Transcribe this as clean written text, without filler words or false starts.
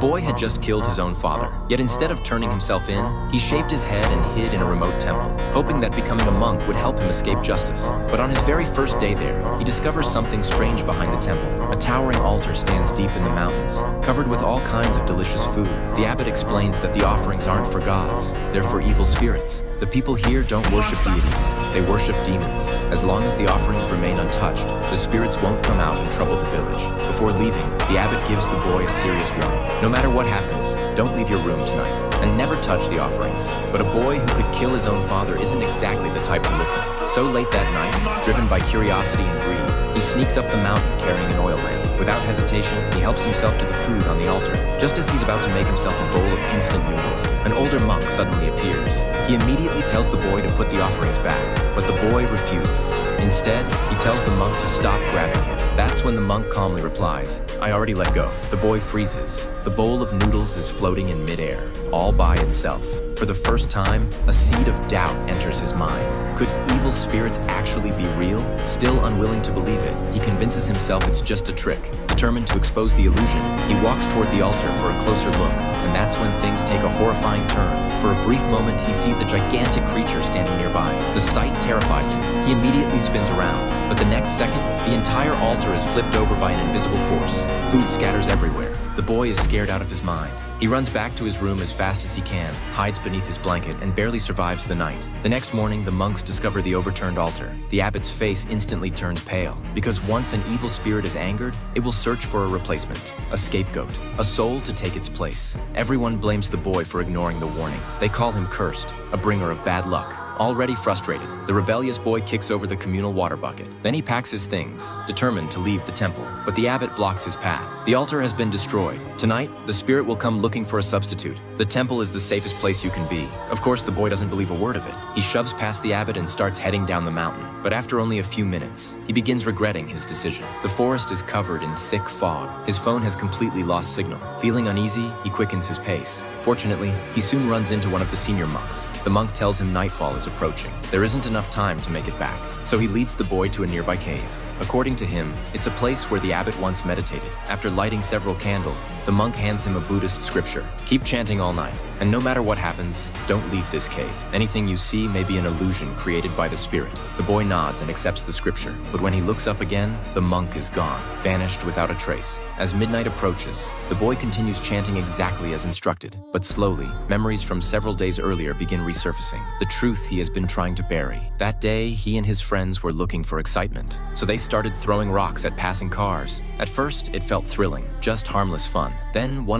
boy had just killed his own father, yet instead of turning himself in, he shaved his head and hid in a remote temple, hoping that becoming a monk would help him escape justice. But on his very first day there, he discovers something strange behind the temple. A towering altar stands deep in the mountains, covered with all kinds of delicious food. The abbot explains that the offerings aren't for gods, they're for evil spirits. The people here don't worship deities, they worship demons. As long as the offerings remain untouched, the spirits won't come out and trouble the village. Before leaving, the abbot gives the boy a serious warning. No matter what happens, don't leave your room tonight, and never touch the offerings. But a boy who could kill his own father isn't exactly the type to listen. So late that night, driven by curiosity and greed, he sneaks up the mountain carrying an oil lamp. Without hesitation, he helps himself to the food on the altar. Just as he's about to make himself a bowl of instant noodles, an older monk suddenly appears. He immediately tells the boy to put the offerings back, but the boy refuses. Instead, he tells the monk to stop grabbing him. That's when the monk calmly replies, "I already let go." The boy freezes. The bowl of noodles is floating in midair, all by itself. For the first time, a seed of doubt enters his mind. Could evil spirits actually be real? Still unwilling to believe it, he convinces himself it's just a trick. Determined to expose the illusion, he walks toward the altar for a closer look, and that's when things take a horrifying turn. For a brief moment, he sees a gigantic creature standing nearby. The sight terrifies him. He immediately spins around, but the next second, the entire altar is flipped over by an invisible force. Food scatters everywhere. The boy is scared out of his mind. He runs back to his room as fast as he can, hides beneath his blanket, and barely survives the night. The next morning, the monks discover the overturned altar. The abbot's face instantly turns pale, because once an evil spirit is angered, it will search for a replacement, a scapegoat, a soul to take its place. Everyone blames the boy for ignoring the warning. They call him cursed, a bringer of bad luck. Already frustrated, the rebellious boy kicks over the communal water bucket. Then he packs his things, determined to leave the temple. But the abbot blocks his path. The altar has been destroyed. Tonight, the spirit will come looking for a substitute. The temple is the safest place you can be. Of course, the boy doesn't believe a word of it. He shoves past the abbot and starts heading down the mountain. But after only a few minutes, he begins regretting his decision. The forest is covered in thick fog. His phone has completely lost signal. Feeling uneasy, he quickens his pace. Fortunately, he soon runs into one of the senior monks. The monk tells him nightfall is approaching. There isn't enough time to make it back, so he leads the boy to a nearby cave. According to him, it's a place where the abbot once meditated. After lighting several candles, the monk hands him a Buddhist scripture. Keep chanting all night, and no matter what happens, don't leave this cave. Anything you see may be an illusion created by the spirit. The boy nods and accepts the scripture, but when he looks up again, the monk is gone, vanished without a trace. As midnight approaches, the boy continues chanting exactly as instructed, but slowly, memories from several days earlier begin resurfacing. The truth he has been trying to bury. That day, he and his friends were looking for excitement, so they started throwing rocks at passing cars. At first, it felt thrilling, just harmless fun. Then one of